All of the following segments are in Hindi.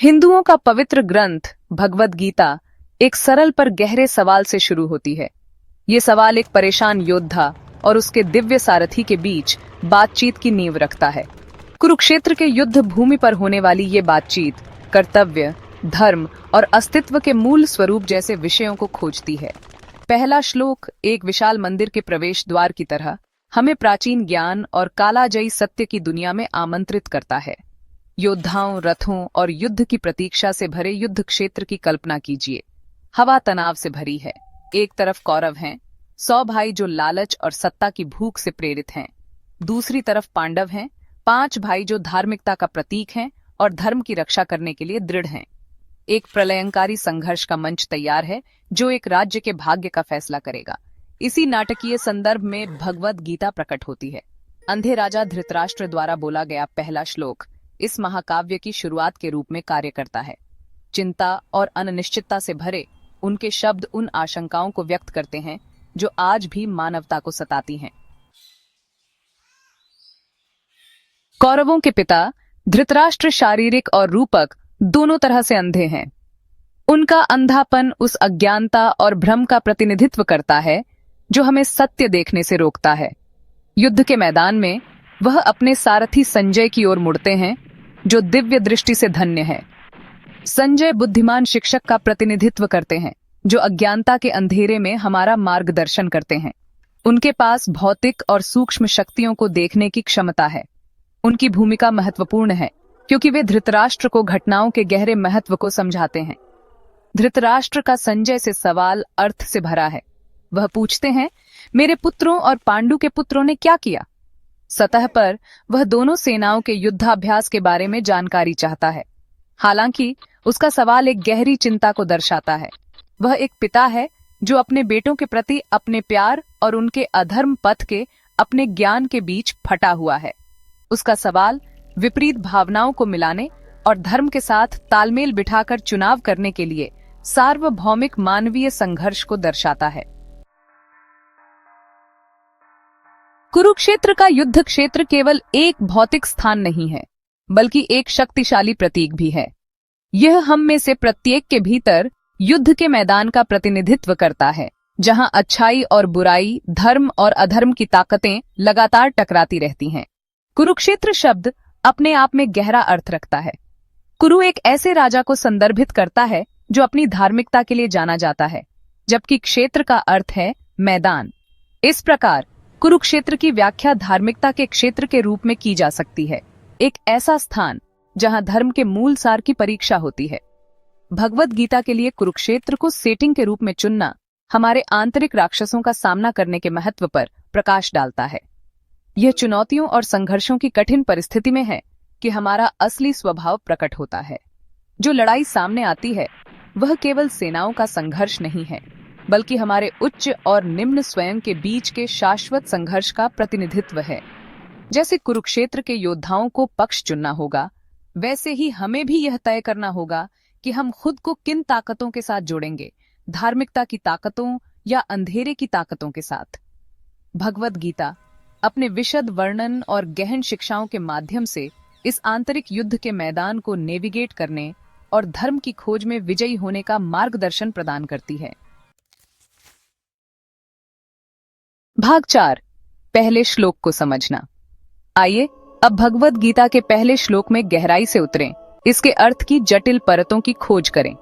हिंदुओं का पवित्र ग्रंथ भगवद गीता एक सरल पर गहरे सवाल से शुरू होती है। ये सवाल एक परेशान योद्धा और उसके दिव्य सारथी के बीच बातचीत की नींव रखता है। कुरुक्षेत्र के युद्ध भूमि पर होने वाली ये बातचीत कर्तव्य, धर्म और अस्तित्व के मूल स्वरूप जैसे विषयों को खोजती है। पहला श्लोक एक विशाल मंदिर के प्रवेश द्वार की तरह हमें प्राचीन ज्ञान और कालाजयी सत्य की दुनिया में आमंत्रित करता है। योद्धाओं, रथों और युद्ध की प्रतीक्षा से भरे युद्ध क्षेत्र की कल्पना कीजिए। हवा तनाव से भरी है। एक तरफ कौरव हैं, 100 भाई जो लालच और सत्ता की भूख से प्रेरित हैं। दूसरी तरफ पांडव हैं, 5 भाई जो धार्मिकता का प्रतीक हैं और धर्म की रक्षा करने के लिए दृढ़ हैं। एक प्रलयंकारी संघर्ष का मंच तैयार है जो एक राज्य के भाग्य का फैसला करेगा। इसी नाटकीय संदर्भ में भगवद गीता प्रकट होती है। अंधे राजा धृतराष्ट्र द्वारा बोला गया पहला श्लोक इस महाकाव्य की शुरुआत के रूप में कार्य करता है। चिंता और अनिश्चितता से भरे उनके शब्द उन आशंकाओं को व्यक्त करते हैं जो आज भी मानवता को सताती हैं। कौरवों के पिता धृतराष्ट्र शारीरिक और रूपक दोनों तरह से अंधे हैं। उनका अंधापन उस अज्ञानता और भ्रम का प्रतिनिधित्व करता है जो हमें सत्य देखने से रोकता है। युद्ध के मैदान में वह अपने सारथी संजय की ओर मुड़ते हैं जो दिव्य दृष्टि से धन्य है। संजय बुद्धिमान शिक्षक का प्रतिनिधित्व करते हैं जो अज्ञानता के अंधेरे में हमारा मार्गदर्शन करते हैं। उनके पास भौतिक और सूक्ष्म शक्तियों को देखने की क्षमता है। उनकी भूमिका महत्वपूर्ण है क्योंकि वे धृतराष्ट्र को घटनाओं के गहरे महत्व को समझाते हैं। धृतराष्ट्र का संजय से सवाल अर्थ से भरा है। वह पूछते हैं, मेरे पुत्रों और पांडु के पुत्रों ने क्या किया? सतह पर वह दोनों सेनाओं के युद्धाभ्यास के बारे में जानकारी चाहता है। हालांकि उसका सवाल एक गहरी चिंता को दर्शाता है। वह एक पिता है जो अपने बेटों के प्रति अपने प्यार और उनके अधर्म पथ के अपने ज्ञान के बीच फटा हुआ है। उसका सवाल विपरीत भावनाओं को मिलाने और धर्म के साथ तालमेल बिठाकर चुनाव करने के लिए सार्वभौमिक मानवीय संघर्ष को दर्शाता है। कुरुक्षेत्र का युद्ध क्षेत्र केवल एक भौतिक स्थान नहीं है, बल्कि एक शक्तिशाली प्रतीक भी है। यह हम में से प्रत्येक के भीतर युद्ध के मैदान का प्रतिनिधित्व करता है, जहां अच्छाई और बुराई, धर्म और अधर्म की ताकतें लगातार टकराती रहती हैं। कुरुक्षेत्र शब्द अपने आप में गहरा अर्थ रखता है। कुरु एक ऐसे राजा को संदर्भित करता है जो अपनी धार्मिकता के लिए जाना जाता है, जबकि क्षेत्र का अर्थ है मैदान। इस प्रकार कुरुक्षेत्र की व्याख्या धार्मिकता के क्षेत्र के रूप में की जा सकती है, एक ऐसा स्थान जहां धर्म के मूल सार की परीक्षा होती है। भगवद गीता के लिए कुरुक्षेत्र को सेटिंग के रूप में चुनना हमारे आंतरिक राक्षसों का सामना करने के महत्व पर प्रकाश डालता है। यह चुनौतियों और संघर्षों की कठिन परिस्थिति में है कि हमारा असली स्वभाव प्रकट होता है। जो लड़ाई सामने आती है वह केवल सेनाओं का संघर्ष नहीं है, बल्कि हमारे उच्च और निम्न स्वयं के बीच के शाश्वत संघर्ष का प्रतिनिधित्व है। जैसे कुरुक्षेत्र के योद्धाओं को पक्ष चुनना होगा, वैसे ही हमें भी यह तय करना होगा कि हम खुद को किन ताकतों के साथ जोड़ेंगे, धार्मिकता की ताकतों या अंधेरे की ताकतों के साथ। भगवद गीता अपने विशद वर्णन और गहन शिक्षाओं के माध्यम से इस आंतरिक युद्ध के मैदान को नेविगेट करने और धर्म की खोज में विजयी होने का मार्गदर्शन प्रदान करती है। भाग 4 पहले श्लोक को समझना। आइए अब भगवद गीता के पहले श्लोक में गहराई से उतरें, इसके अर्थ की जटिल परतों की खोज करें।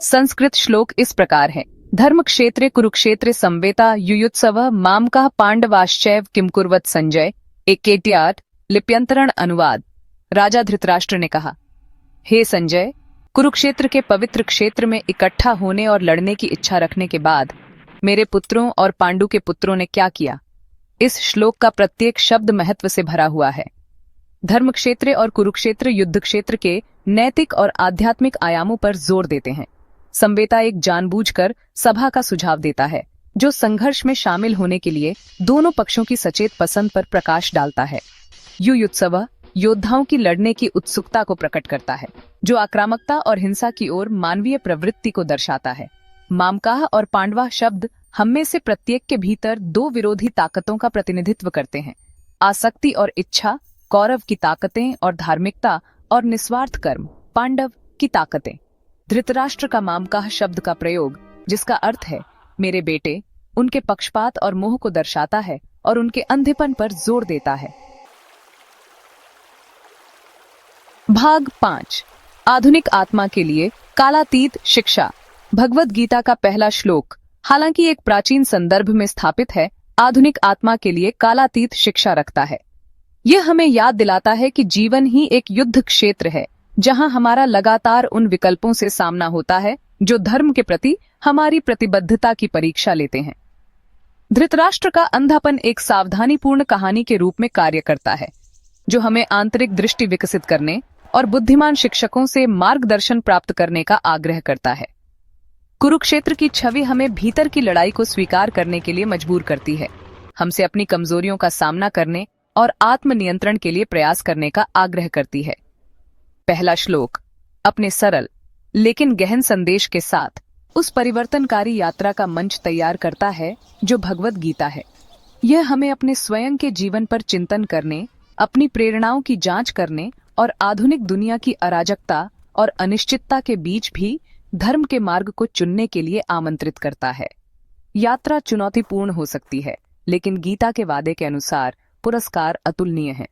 संस्कृत श्लोक इस प्रकार है, धर्म क्षेत्रे कुरुक्षेत्रे संवेता युयुत्सव मामकः पांडवाश्चैव किम कुर्वत संजय। एकेट्याट लिप्यंतरण अनुवाद। राजा धृतराष्ट्र ने कहा, हे संजय, कुरुक्षेत्र के पवित्र क्षेत्र में इकट्ठा होने और लड़ने की इच्छा रखने के बाद मेरे पुत्रों और पांडु के पुत्रों ने क्या किया? इस श्लोक का प्रत्येक शब्द महत्व से भरा हुआ है। धर्म क्षेत्र और कुरुक्षेत्र युद्ध क्षेत्र के नैतिक और आध्यात्मिक आयामों पर जोर देते हैं। संवेता एक जानबूझकर सभा का सुझाव देता है जो संघर्ष में शामिल होने के लिए दोनों पक्षों की सचेत पसंद पर प्रकाश डालता है। युयुत्सव योद्धाओं की लड़ने की उत्सुकता को प्रकट करता है, जो आक्रामकता और हिंसा की ओर मानवीय प्रवृत्ति को दर्शाता है। मामकाह और पांडवा शब्द हम में से प्रत्येक के भीतर दो विरोधी ताकतों का प्रतिनिधित्व करते हैं, आसक्ति और इच्छा, कौरव की ताकतें और धार्मिकता और निस्वार्थ कर्म, पांडव की ताकतें। धृतराष्ट्र का मामकाह शब्द का प्रयोग, जिसका अर्थ है मेरे बेटे, उनके पक्षपात और मोह को दर्शाता है और उनके अंधेपन पर जोर देता है। भाग 5, आधुनिक आत्मा के लिए कालातीत शिक्षा। भगवद गीता का पहला श्लोक, हालांकि एक प्राचीन संदर्भ में स्थापित है, आधुनिक आत्मा के लिए कालातीत शिक्षा रखता है। यह हमें याद दिलाता है कि जीवन ही एक युद्ध क्षेत्र है, जहां हमारा लगातार उन विकल्पों से सामना होता है जो धर्म के प्रति हमारी प्रतिबद्धता की परीक्षा लेते हैं। धृतराष्ट्र का अंधापन एक सावधानीपूर्ण कहानी के रूप में कार्य करता है, जो हमें आंतरिक दृष्टि विकसित करने और बुद्धिमान शिक्षकों से मार्गदर्शन प्राप्त करने का आग्रह करता है। कुरुक्षेत्र की छवि हमें भीतर की लड़ाई को स्वीकार करने के लिए मजबूर करती है, हमसे अपनी कमजोरियों का सामना करने और आत्मनियंत्रण के लिए प्रयास करने का आग्रह करती है। पहला श्लोक अपने सरल लेकिन गहन संदेश के साथ उस परिवर्तनकारी यात्रा का मंच तैयार करता है जो भगवद गीता है। यह हमें अपने स्वयं के जीवन पर चिंतन करने, अपनी प्रेरणाओं की जांच करने और आधुनिक दुनिया की अराजकता और अनिश्चितता के बीच भी धर्म के मार्ग को चुनने के लिए आमंत्रित करता है। यात्रा चुनौतीपूर्ण हो सकती है, लेकिन गीता के वादे के अनुसार पुरस्कार अतुलनीय है।